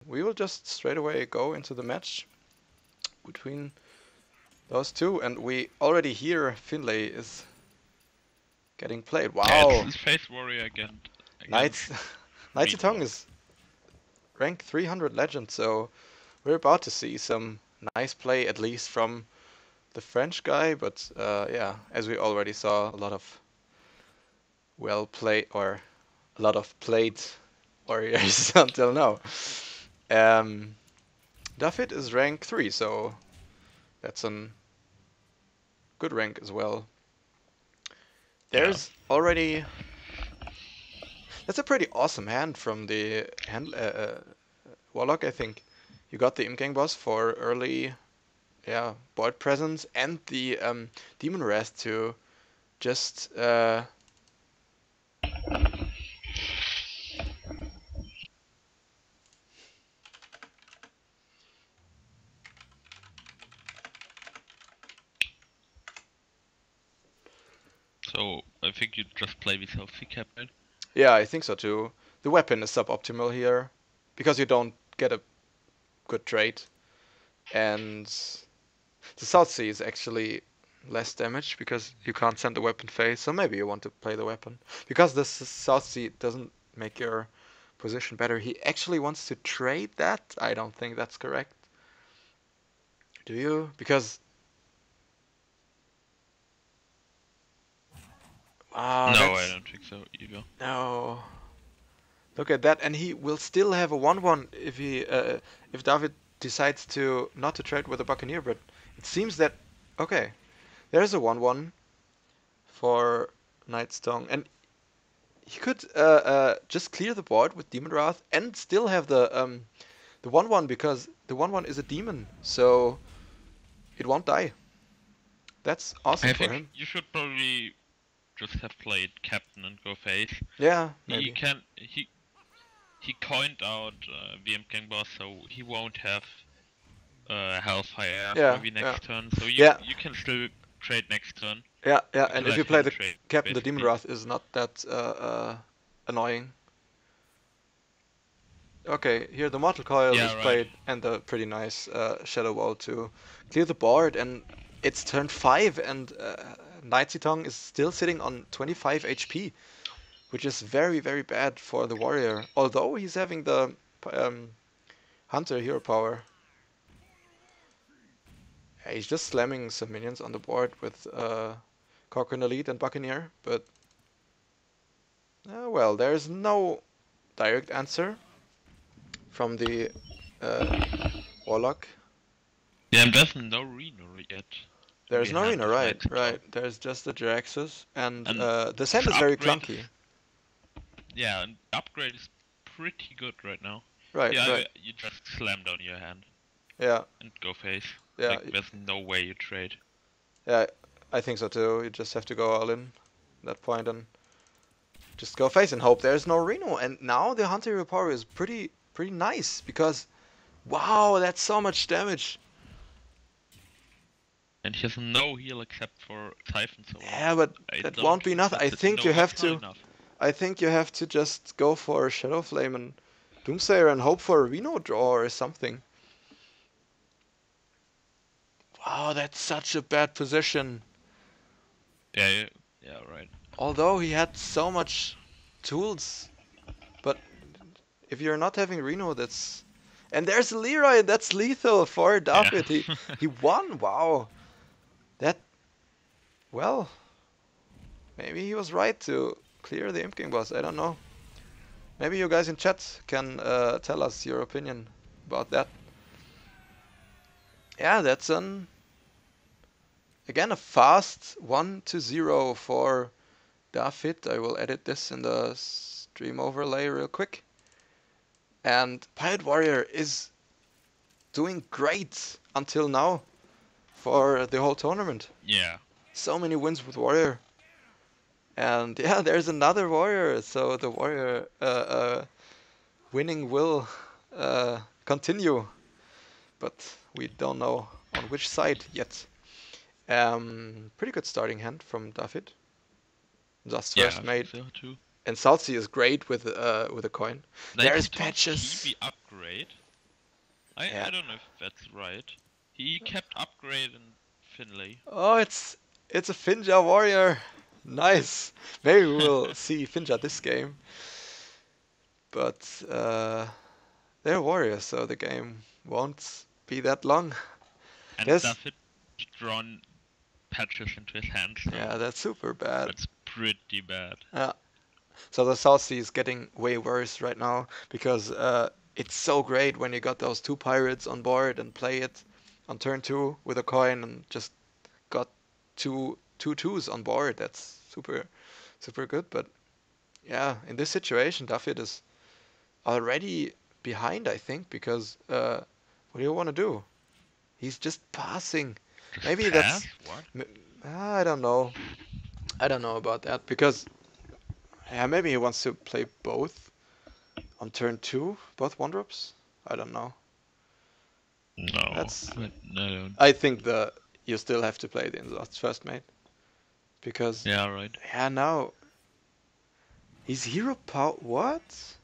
we will just straight away go into the match between those two, and we already hear Finlay is getting played. Wow! Yeah, it's Face Warrior again. Naizitong is rank 300 legend, so we're about to see some nice play, at least from the French guy. But yeah, as we already saw, a lot of played warriors until now. Dafid is rank 3, so that's a good rank as well. There's already... That's a pretty awesome hand from the Warlock, I think. You got the Imgang boss for early board presence and the Demon Rest to just... So, I think you just play with healthy cap, right? Yeah, I think so too. The weapon is suboptimal here, because you don't get a good trade. And the South Sea is actually less damage, because you can't send the weapon phase, so maybe you want to play the weapon. Because the South Sea doesn't make your position better. He actually wants to trade that? I don't think that's correct. Do you? Because... no, I don't think so either. No. Look at that, and he will still have a 1-1 if if Dafid decides to not to trade with the Buccaneer, but it seems that... Okay, there's a 1-1 for Naizitong, and he could just clear the board with Demon Wrath and still have the 1-1, because the 1-1 is a demon, so it won't die. That's awesome for him. I think you should probably just have played Captain and go face. Yeah, maybe. He coined out VM Gang Boss, so he won't have Hellfire maybe next turn. So you can still trade next turn. Yeah, and if you play the Captain, the Demon Wrath is not that annoying. Okay, here the Mortal Coil is played, and the pretty nice Shadow Wall to clear the board, and it's turn 5, and Naizitong is still sitting on 25 HP, which is very, very bad for the warrior, although he's having the Hunter hero power. Yeah, he's just slamming some minions on the board with Cochrane Elite and Buccaneer, but well, there's no direct answer from the Warlock. Yeah, there's no Reno yet. There's no Reno, right. There's just the Jiraxxus, and the sand is very clunky. Yeah, and upgrade is pretty good right now. Right. You just slam down your hand. Yeah. And go face. Yeah. Like, there's no way you trade. Yeah, I think so too. You just have to go all in at that point and just go face and hope there's no Reno. And now the Hunter hero power is pretty nice, because wow, that's so much damage. And he has no heal except for Typhon. So yeah, but that won't be enough. I think you have to. I think you have to just go for Shadow Flame and Doomsayer and hope for a Reno draw or something. Wow, that's such a bad position. Yeah, right. Although he had so much tools, but if you're not having Reno, that's... And there's Leroy, that's lethal for Dafid. Yeah. He won, wow. That... Well, maybe he was right to clear the Imp King boss, I don't know. Maybe you guys in chat can tell us your opinion about that. Yeah, that's again a fast 1-0 for Dafid. I will edit this in the stream overlay real quick. And Pirate Warrior is doing great until now for the whole tournament. Yeah. So many wins with Warrior. And yeah, there's another Warrior, so the Warrior winning will continue. But we don't know on which side yet. Pretty good starting hand from Dafid. Just first made. So too. And Southsea is great with a coin. There's patches. TV upgrade. Yeah. I don't know if that's right. He kept upgrading Finlay. Oh, it's a Finja warrior. Nice. Maybe we'll see Finja this game, but they're warriors, so the game won't be that long. And There's Dafid drawn patches into his hand, so yeah, that's super bad. that's pretty bad. Yeah. So the South Sea is getting way worse right now because it's so great when you got those two pirates on board and play it on turn two with a coin and just got two twos on board. That's super good. But yeah, in this situation, Dafid is already behind, I think, because what do you want to do? He's just passing. Just Maybe pass? that's What? I don't know. I don't know about that because yeah, maybe he wants to play both on turn two, both one drops. I don't know. No, That's but I don't. I think the you still have to play the Inzots first, mate, because Yeah, right. yeah now he's hero power. What?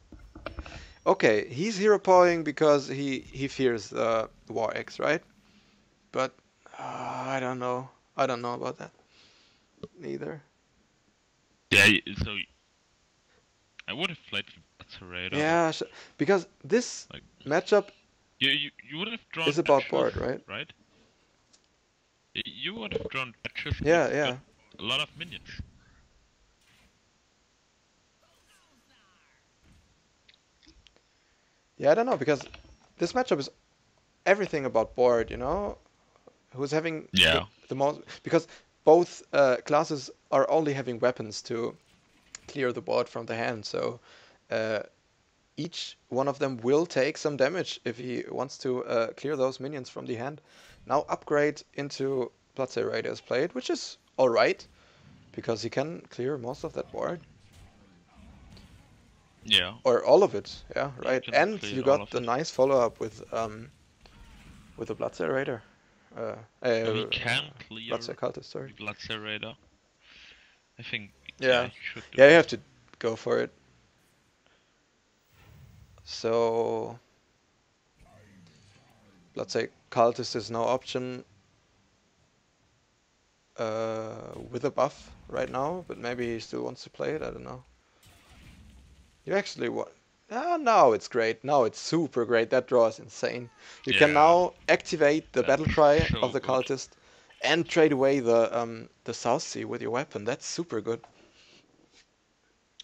Okay, he's hero powering because he fears War X, right? But I don't know. I don't know about that neither. Yeah, so I would have played Serrator, but Yeah, because this like matchup you would have drawn is about patches, board, right? right? You would have drawn patches and you Yeah, got yeah, a lot of minions. yeah. I don't know because this matchup is everything about board. Who's having Yeah. the most because both classes are only having weapons to clear the board from the hand. So uh, each one of them will take some damage if he wants to clear those minions from the hand. Now upgrade into Blood Raiders played, which is alright because he can clear most of that board. Yeah. Or all of it, yeah, You right. can And clear you all got of the it. nice follow up with the Blood Raider. So he can clear Blood Cultist, sorry. the Blood Serrator. I think yeah, Yeah. he should do Yeah, you that. have to go for it. So let's say Cultist is no option with a buff right now, but maybe he still wants to play it, I don't know. You actually want... Ah, now it's great. Now it's super great. That draw is insane. You can Yeah, now activate the battle that's cry of so the good. Cultist and trade away the South Sea with your weapon. That's super good.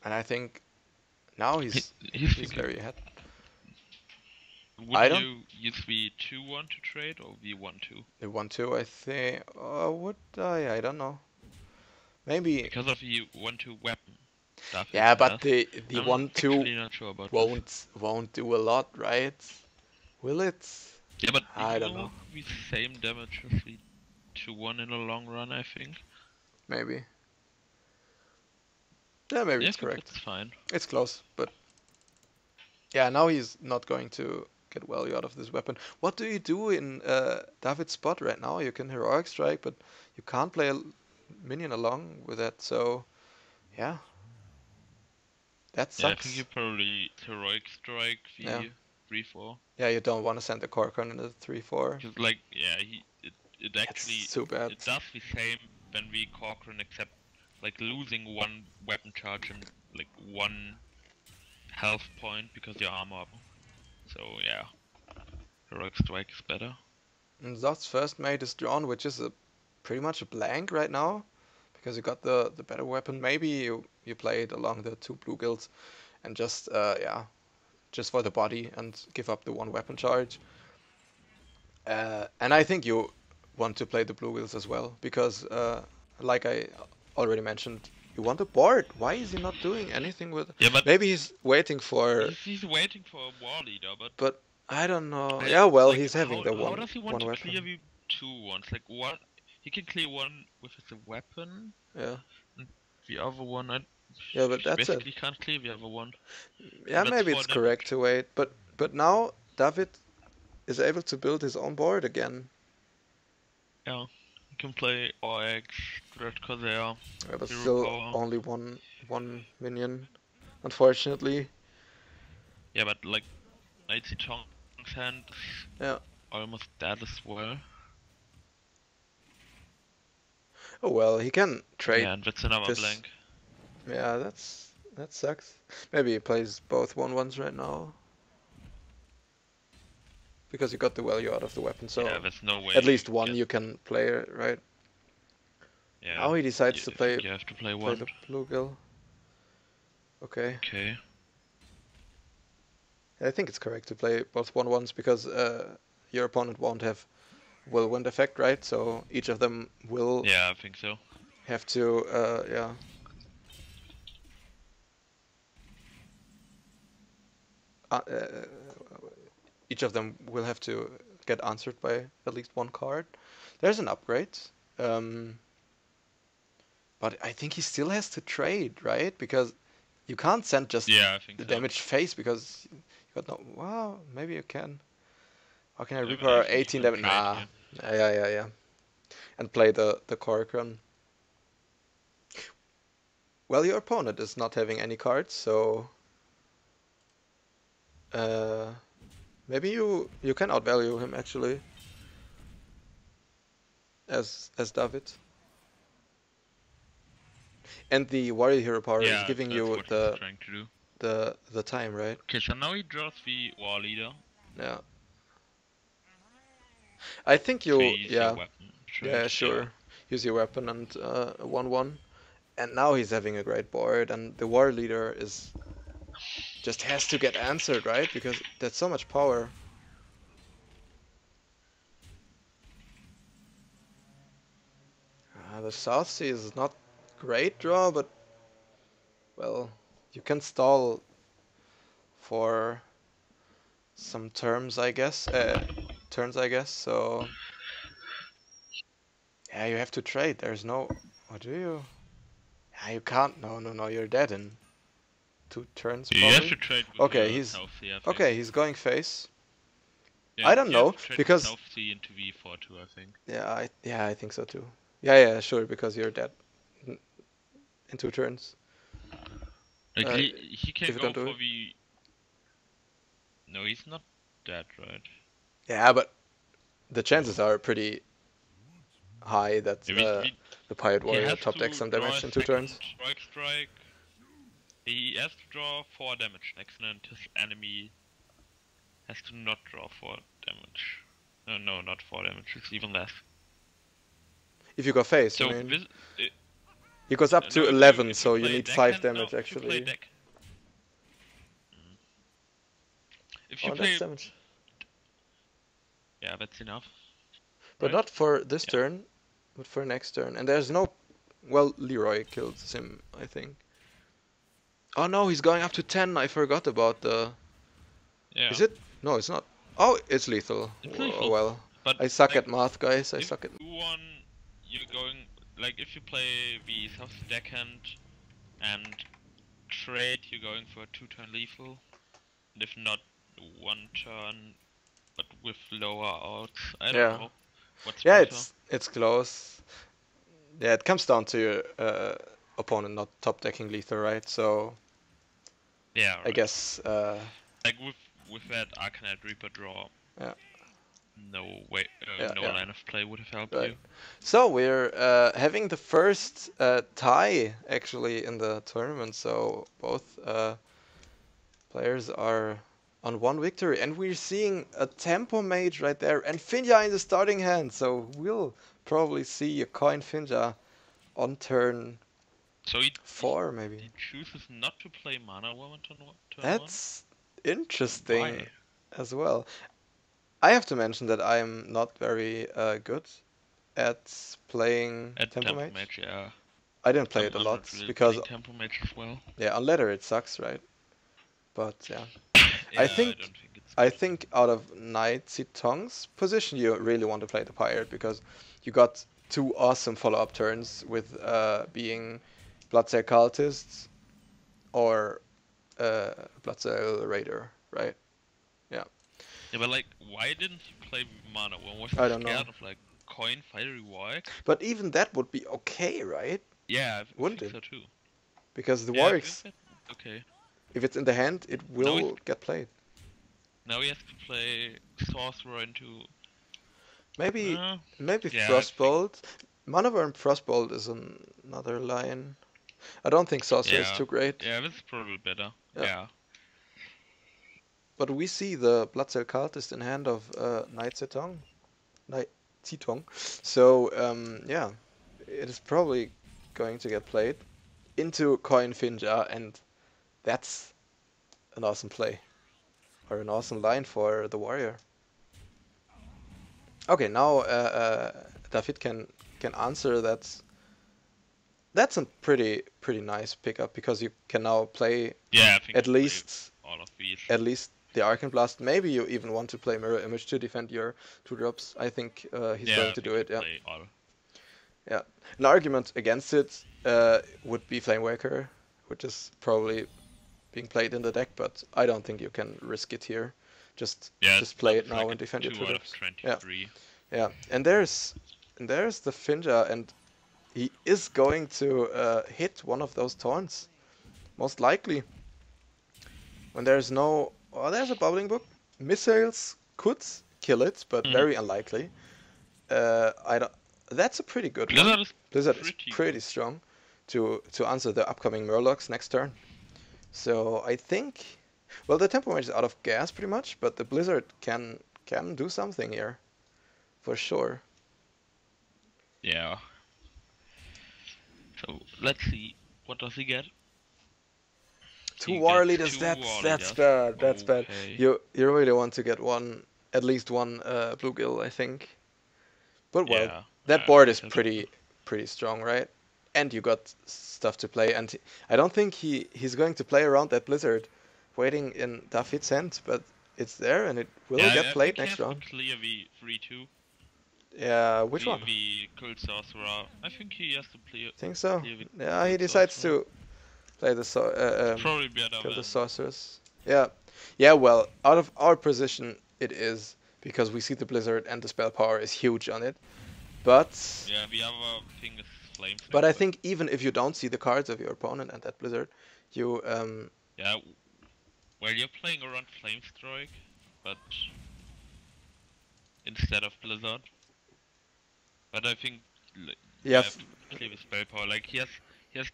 And I think now He's he's thinking, very ahead. would I don't you use the 2-1 to trade or the 1-2? the 1-2, I think. Would I? I don't know. Maybe. Because of the 1-2 weapon Dafid Yeah, has. but the I'm 1-2 actually not sure about this. won't do a lot, right? Will it? Yeah, but I he don't know. will be same damage as the 2-1 in the long run, I think. Maybe. Yeah, maybe Yeah, I it's think correct. that's fine. It's close, but yeah, now he's not going to get value out of this weapon. What do you do in David's spot right now? You can heroic strike, but you can't play a minion along with that. So yeah, that Yeah, I think you sucks. probably heroic strike Yeah, the 3-4. yeah, you don't want to send the Korkon in the 3-4. Cause like yeah, it It's actually too bad. it does the same when we Cochrane except like losing one weapon charge and like one health point because your armor up. So yeah, heroic strike is better. And Zot's first mate is drawn, which is pretty much a blank right now, because you got the better weapon. Maybe you play it along the two blue guilds, and just yeah, just for the body and give up the one weapon charge. And I think you want to play the blue wheels as well because, like I already mentioned, you want a board. Why is he not doing anything with? Yeah, but Maybe he's waiting for, he's waiting for a war leader, but I don't know. I, Yeah, well, like he's having the how does he want one to clear weapon. the 2-1s? Like one, he can clear one with his weapon, Yeah, and the other one yeah, but he that's it. basically can't clear the other one. Yeah, And that's maybe 4 it's correct damage. to wait, but now David is able to build his own board again. Yeah, you can play OX, Dread Corsair, Yeah, but Hero still Power. only one minion, unfortunately. Yeah, but like Naizitong Rogue's hand is Yeah. almost dead as well. Oh well, he can trade Yeah, and that's another this. blank. Yeah, that sucks. Maybe he plays both 1/1s right now. Because you got the value out of the weapon, so Yeah, there's no way. at least one Yes. you can play, right? Yeah. Now he decides to I play think you have to play play one. the bluegill. Okay. Okay. I think it's correct to play both 1/1s because your opponent won't have whirlwind effect, right? So each of them will Yeah, I think so. have to, yeah. Each of them will have to get answered by at least one card. There's an upgrade. Um, but I think he still has to trade, right? Because you can't send just Yeah, I think the so. damaged face because you got no. Wow, maybe you can. How can I I repower think 18 you can damage? trade Nah. here. Yeah. And play the Korokron. Well, your opponent is not having any cards, so uh, maybe you can outvalue him actually as David. And the warrior hero power is Yeah, giving that's you what he's trying to do. the time, right? Okay, so now he draws the war leader. Yeah. I think So you, use your yeah, weapon yeah, choice. Yeah. sure. Use your weapon and 1/1. And now he's having a great board, and the war leader is just has to get answered, right? Because that's so much power. The South Sea is not great draw, but well, you can stall for some terms, I guess. Turns, I guess. So yeah, you have to trade. There's no. What do you? Yeah, you can't. No. You're dead in 2 turns You have probably. to trade with Okay, your he's South Sea, I think. okay. He's going face. Yeah, I don't you have know to trade with because South Sea into V4 too, I think. yeah, I think so too. Yeah, sure. Because you're dead in 2 turns. Like Uh, he can if you go don't do for it. the. No, he's not dead, right? Yeah, but the chances are pretty high that Yeah, the Pirate he Warrior has top decks to some draw damage a in 2 second turns. strike. He has to draw 4 damage next, and his enemy has to not draw 4 damage. No, not 4 damage. It's even less. If you go face, So you mean? this, He goes up no, to if 11, you so you play need 5 deckhand, damage if you play actually. deck, if you Oh, play, that's damage. yeah, that's enough, But right? not for this Yeah. turn, but for next turn. And there's no. Well, Leroy kills him, I think. Oh no, he's going up to 10. I forgot about the. Yeah. Is it? No, it's not. Oh, it's lethal. It's Oh, lethal. well. But I suck like, at math, guys. I if suck at. you won, you're going like if you play the South deckhand and trade, you're going for a 2-turn lethal. And if not, 1 turn, but with lower odds. I don't Yeah. know what's Yeah, better. it's close. Yeah, it comes down to your opponent not top decking lethal, right? So Yeah, I right. guess. Like with that Arcanite Reaper draw. Yeah. No way, no Yeah. line of play would have helped Right. you. So we're having the first tie actually in the tournament. So both players are on 1 victory, and we're seeing a Tempo Mage right there, and Finja in the starting hand. So we'll probably see a coin Finja on turn So 4, maybe. he chooses not to play Mana Woman turn 1? That's interesting Why? as well. I have to mention that I'm not very good at playing At Tempo Tempo Mage. Mage, yeah. I didn't play it a I'm lot not really because, playing Tempo Mage as well. yeah, on ladder it sucks, right? But yeah, Yeah, I don't think it's I good. think out of Naizitong's position, you really want to play the pirate because you got 2 awesome follow-up turns with being Bloodsail Cultists or Bloodsail Raider, right? Yeah. Yeah, but like, why didn't he play Mana Woman? Was he I don't scared know. of like coin Fiery Warwick? But even that would be okay, right? Yeah, I Wouldn't think it? so too. Because the Yeah, I think Warwicks, that's okay. if it's in the hand, it No, will get played. Now he has to play Sorcerer into... Maybe maybe yeah, I think... Frostbolt. Manowar and Frostbolt is another line. I don't think Sorcerer is Yeah, too great. yeah, this is probably better. Yeah. Yeah. But we see the Bloodsail Cultist in hand of Naizitong. Naizitong. So, yeah, it is probably going to get played into Coin Finja, and that's an awesome play. Or an awesome line for the warrior. Okay, now Dafid can answer that. That's a pretty nice pickup because you can now play Yeah, I think at you play least all of these. the Arcane Blast. Maybe you even want to play Mirror Image to defend your 2 drops. I think he's Yeah, going I to think do you it. Yeah, play all. yeah. An argument against it would be Flame Waker, which is probably being played in the deck, but I don't think you can risk it here. Just Yeah, play it it's now like and defend a your 2 two out of drops. Yeah, 23. yeah. And there's the Finja, and he is going to hit one of those taunts, most likely. When there's no... Oh, there's a Bubbling Book. Missiles could kill it, but very unlikely. I don't... That's a pretty good one. Blizzard is Blizzard is pretty pretty good. strong to answer the upcoming Murlocs next turn. So I think... Well, the Tempo Mage is out of gas pretty much, but the Blizzard can do something here. For sure. Yeah. So, let's see. What does he get? Two He war gets leaders, 2 that's war leaders. bad, that's bad. Okay. You really want to get at least one bluegill, I think. But well, Yeah, that I board think is that's good. pretty strong, right? And you got stuff to play, and I don't think he's going to play around that Blizzard, waiting in Dafid's hand, but it's there and it will Yeah, get I played think he next has to round. clear the 3-2. Yeah, which one? The Cult Sorcerer. I think he has to clear, Think so? clear the Yeah, he Cult decides Sorcerer. to play the Probably better kill the than... sorcerers. Yeah, yeah. Well, out of our position, it is because we see the Blizzard and the spell power is huge on it. But Yeah, the other thing is Flame but I Strike, think even if you don't see the cards of your opponent and that Blizzard, you yeah, well, you're playing around Flame Strike, but instead of Blizzard. But I think you you have have to clear the spell power. Like he has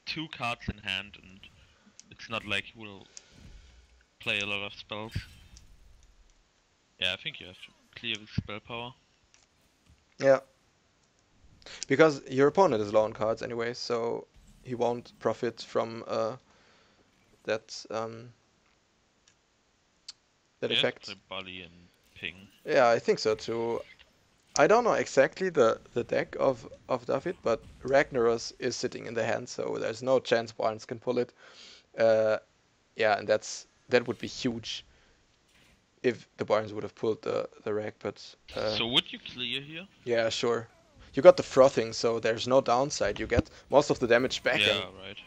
2 cards in hand, and it's not like he will play a lot of spells. Yeah, I think you have to clear the spell power. yeah, because your opponent is low on cards anyway, so he won't profit from that that He has to effect. play Bali and Ping. Yeah, I think so too. I don't know exactly the deck of Dafid, but Ragnaros is sitting in the hand, so there's no chance Barnes can pull it. Yeah, and that would be huge if the Barnes would have pulled the Rag, but So would you clear here? yeah, sure. You got the frothing, so there's no downside. You get most of the damage back, and Yeah, right.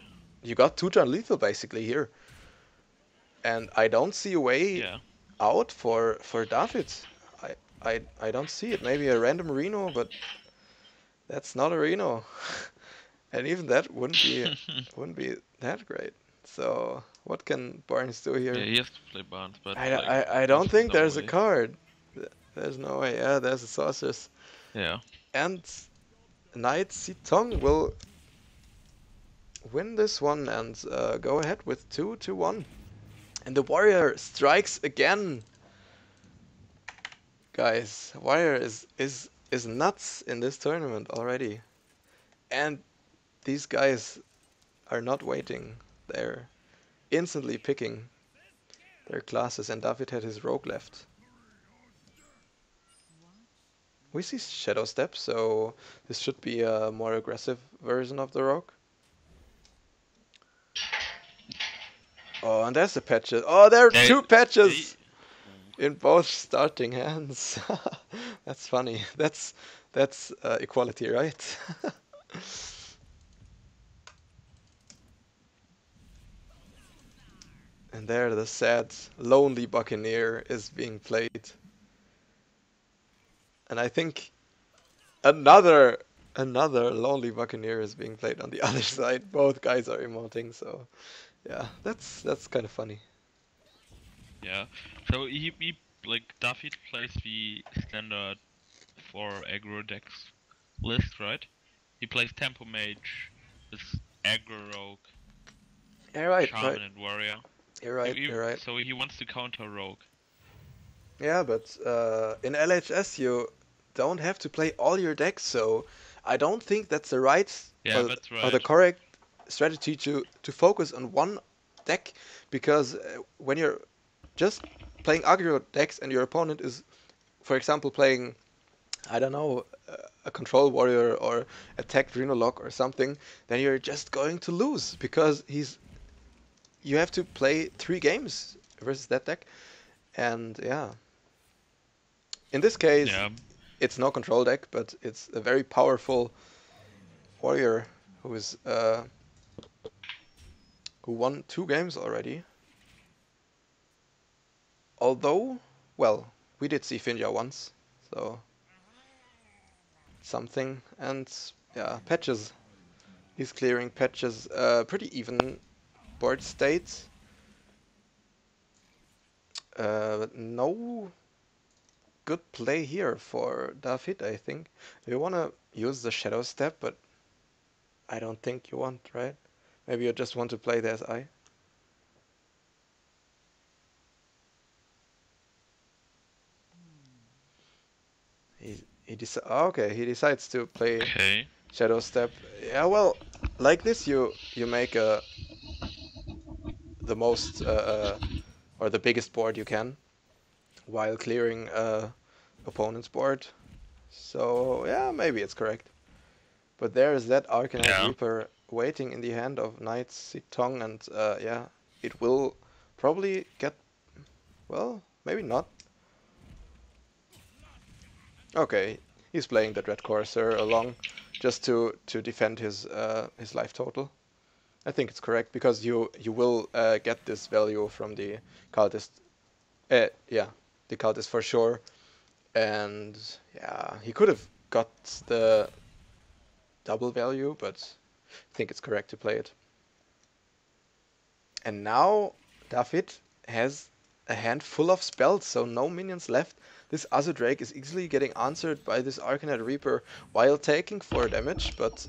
you got 2-turn lethal basically here. And I don't see a way Yeah. out for David. I don't see it. Maybe a random Reno, but that's not a Reno. And even that wouldn't be that great. So what can Barnes do here? Yeah, he has to play Barnes, but I, like, I don't there's think no there's a way. card. There's no way. Yeah, there's a Sorceress. Yeah. And Naizitong will win this one and go ahead with 2-1. And the Warrior strikes again. Guys, Warrior is nuts in this tournament already. And these guys are not waiting. They're instantly picking their classes, and David had his rogue left. We see Shadow Step, so this should be a more aggressive version of the rogue. Oh, and there's the patches. Oh, there are 2 patches in both starting hands. That's funny. That's equality, right? And there the sad, lonely Buccaneer is being played. And I think another lonely Buccaneer is being played on the other side. Both guys are emoting, so yeah, that's kind of funny. Yeah. So he like Dafid plays the standard for aggro decks list, right? He plays Tempo Mage, this aggro rogue, Yeah, right, right. shaman and warrior. You're right, you're right. So he wants to counter rogue. Yeah, but in LHS you don't have to play all your decks, so I don't think that's the right Yeah, that's or the right. correct strategy to focus on one deck, because when you're just playing aggro decks and your opponent is, for example, playing, I don't know, a control warrior or attacked Reno Rogue or something, then you're just going to lose because you have to play 3 games versus that deck, and yeah. In this case, Yeah. it's no control deck, but it's a very powerful warrior who is who won 2 games already. Although, well, we did see Finja once, so something. And yeah, patches. He's clearing patches. Pretty even board state. But no good play here for Dafid, I think. You wanna use the Shadow Step, but I don't think you want, right? Maybe you just want to play the SI. He decides to play Okay. Shadow Step. Yeah, well, like this you make the most or the biggest board you can while clearing opponent's board. So yeah, maybe it's correct. But there is that Arcanite Yeah. Reaper waiting in the hand of Naizitong, and yeah, it will probably get, well, maybe not. Okay, he's playing the Dread Courser along just to defend his life total. I think it's correct because you will get this value from the cultist. Yeah, the cultist for sure. And yeah, he could have got the double value, but I think it's correct to play it. And now Dafid has a hand full of spells, so no minions left. This Azudrake is easily getting answered by this Arcanite Reaper while taking 4 damage, but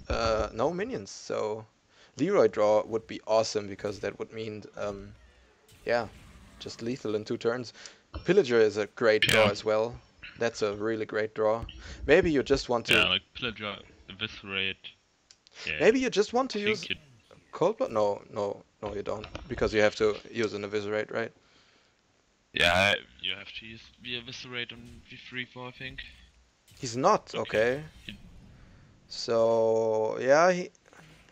no minions. So Leroy draw would be awesome because that would mean, yeah, just lethal in 2 turns. Pillager is a great draw Yeah. as well. That's a really great draw. Maybe you just want Yeah, to. like Pillager, Eviscerate. Yeah. Maybe you just want to I use think it. Cold Blood. No, no, no, you don't, because you have to use an Eviscerate, right? Yeah, you have to use the Eviscerate on V3 4, I think. He's not, Okay. okay. So yeah,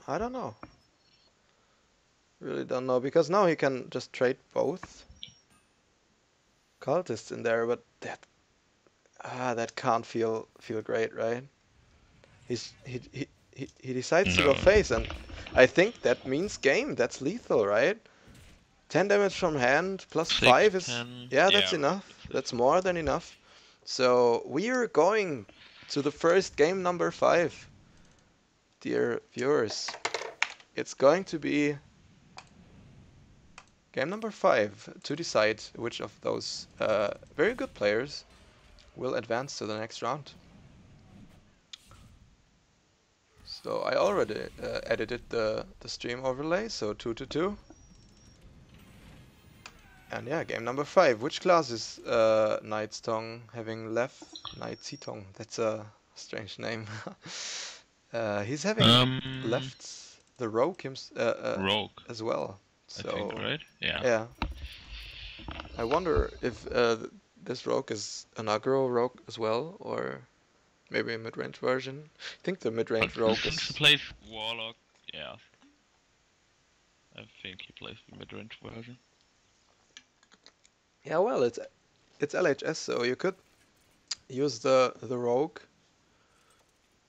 I don't know. Really don't know, because now he can just trade both cultists in there, but that can't feel great, right? He decides to go No. face, and I think that means game. That's lethal, right? 10 damage from hand plus 6, 5 is, 10. yeah, Yeah, that's right. enough. That's more than enough. So we're going to the first game number 5, dear viewers. It's going to be game number 5 to decide which of those very good players will advance to the next round. So I already edited the stream overlay, so 2-2. And yeah, game number 5. Which class is Naizitong having left? Naizitong, that's a strange name. He's having Um, left the Rogue Rogue, as well. I think, So right? Yeah. yeah, I wonder if this Rogue is an aggro Rogue as well, or maybe a mid-range version. I think the But mid-range Rogue since he is. plays Warlock, yeah, I think he plays the mid-range version. Yeah, well, it's LHS, so you could use the Rogue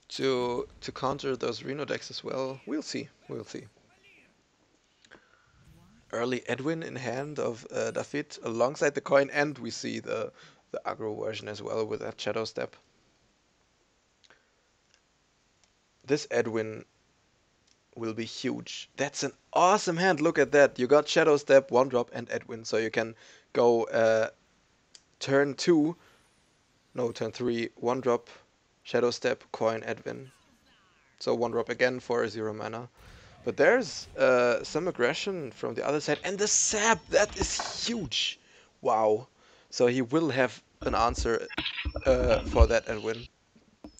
to counter those Reno decks as well. We'll see. We'll see. Early Edwin in hand of Dafid alongside the coin, and we see the aggro version as well with that Shadow Step. This Edwin will be huge. That's an awesome hand. Look at that. You got Shadow Step, 1-drop, and Edwin, so you can go turn 2, no, turn 3, 1 drop, Shadow Step, coin, Edwin. So 1 drop again for 0 mana. But there's some aggression from the other side. And the sap, that is huge. Wow. So he will have an answer for that Edwin.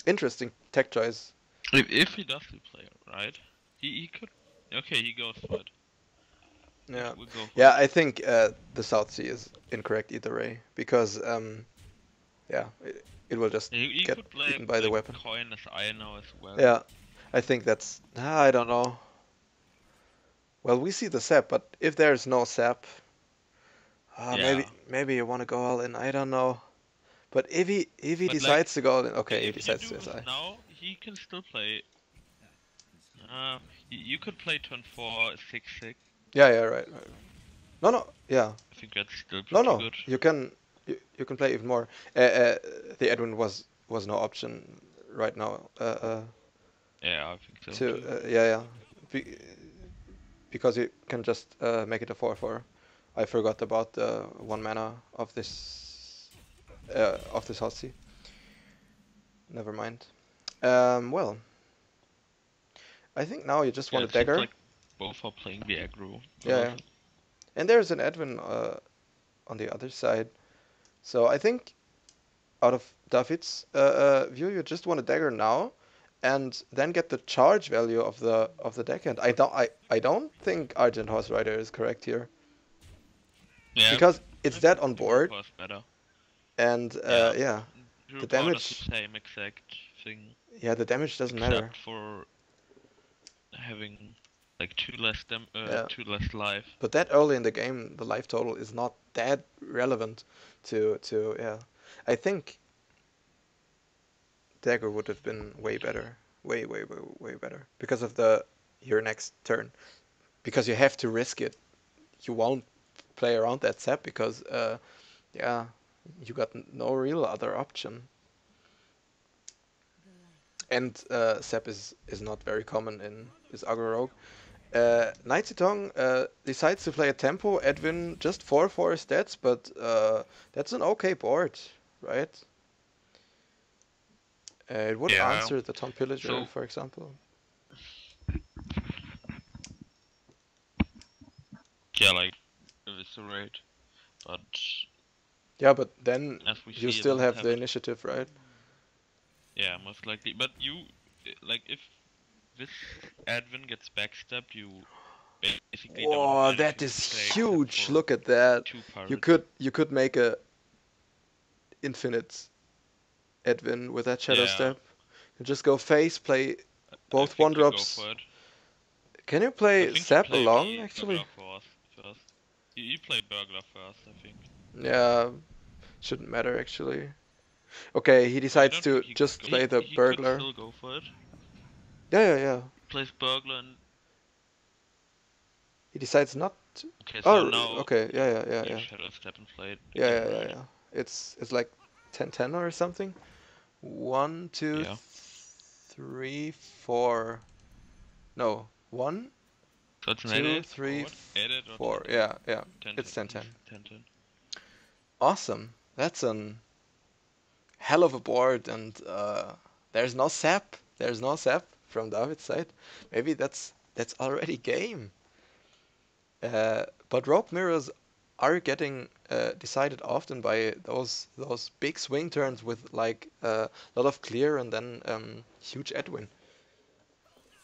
Interesting tech choice. If he does replay it, right? He could. Okay, he goes for it. Yeah, We'll go for yeah. it. I think the South Sea is incorrect either way because yeah, it will just He get could play eaten by the like weapon. coin as I know as well. Yeah, I think that's. I don't know. Well, we see the sap, but if there's no sap, Yeah. maybe you want to go all in. I don't know. But if he But like, decides to go all in, okay, he if you decides do to this SI. now, he can still play. You could play turn 4, 6/6. Yeah, yeah, right. No, no, yeah, I think that's still no, pretty no. good. You can play even more. The Edwin was no option right now. Yeah, I think so To too. yeah. Be, because you can just make it a 4/4. I forgot about the 1 mana of this hot sea. Never mind. Well, I think now you just Yeah, want a it seems dagger. like both are playing the aggro Yeah, first. yeah. And there's an Edwin on the other side. So I think out of Dafid's view, you just want a dagger now, and then get the charge value of the deckhand. I don't think Argent Horse Rider is correct here Yeah, because it's I that think on Hero board, Power is better. and Yeah, yeah, Hero the Power does the damage. same exact thing, Yeah, the damage doesn't matter. except for having like Yeah, two less life. but that early in the game, the life total is not that relevant to yeah. I think dagger would have been way better, way better because of the your next turn. Because you have to risk it. You won't play around that sap because yeah, you got no real other option. And sap is not very common in this aggro rogue. Naizitong decides to play a tempo. Edwin just 4/4 stats, but that's an okay board, right? It would Yeah. answer the Tom Pillager, So for example. yeah, like eviscerate, but Yeah, but then as we you see, it still doesn't have have the it. initiative, right? Yeah, most likely. But you, like, if this Advent gets backstabbed, you basically don't have Whoa, that anything to is play except huge. for Look at that. 2 You pirates. could make a infinite Edwin with that shadow Yeah, step. You just go face, play I both one think you go drops. for it. Can you I play think you Sap play along the actually? burglar first. You play burglar first, I think. Yeah, shouldn't matter actually. Okay, he I decides don't think to he just play the he could burglar. still go for it. Yeah. Plays burglar and He decides not to. okay, so Oh, now okay. you Yeah. shadow step and play it again, Yeah. right? It's like 10-10 or something. One, two, Yeah. three, four. No, one, So it's an two, edit or three, what? Edit or four. 10-10? Yeah. 10-10. It's 10-10. It's 10-10. Awesome. That's an hell of a board, and there's no sap. There's no sap from David's side. Maybe that's already game. But rope mirrors are getting decided often by those big swing turns with like a lot of clear and then huge Edwin.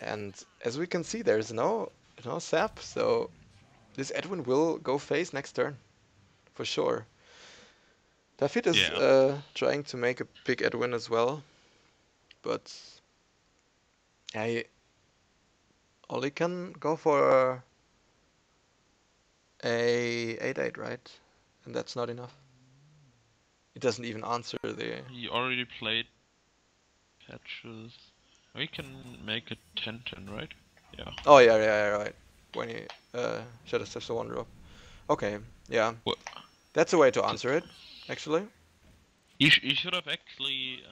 And as we can see, there's no sap, so this Edwin will go face next turn for sure. Dafid is Yeah. trying to make a big Edwin as well, but I only can go for a 8/8, right? And that's not enough. It doesn't even answer the. He already played patches. We can make it 10-10, right? Yeah. Oh yeah, right. When he Shadow Steps the one drop. Okay, yeah, Well, that's a way to answer it, actually. he should have actually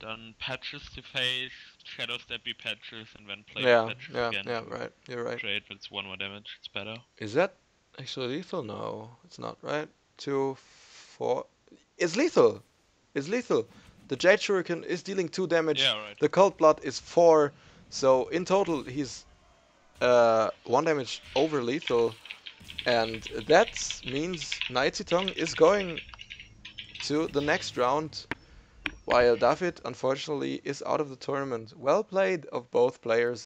done patches to face, shadow steppy patches, and then play the patches again Yeah, to right. You're right. trade, but it's 1 more damage. It's better. Is that actually lethal? No, it's not, right? 2, 4. It's lethal. It's lethal. The Jade Shuriken is dealing 2 damage. Yeah, right. The Cold Blood is 4. So in total, he's 1 damage over lethal. And that means Naizitong is going to the next round, while Dafid, unfortunately, is out of the tournament. Well played of both players.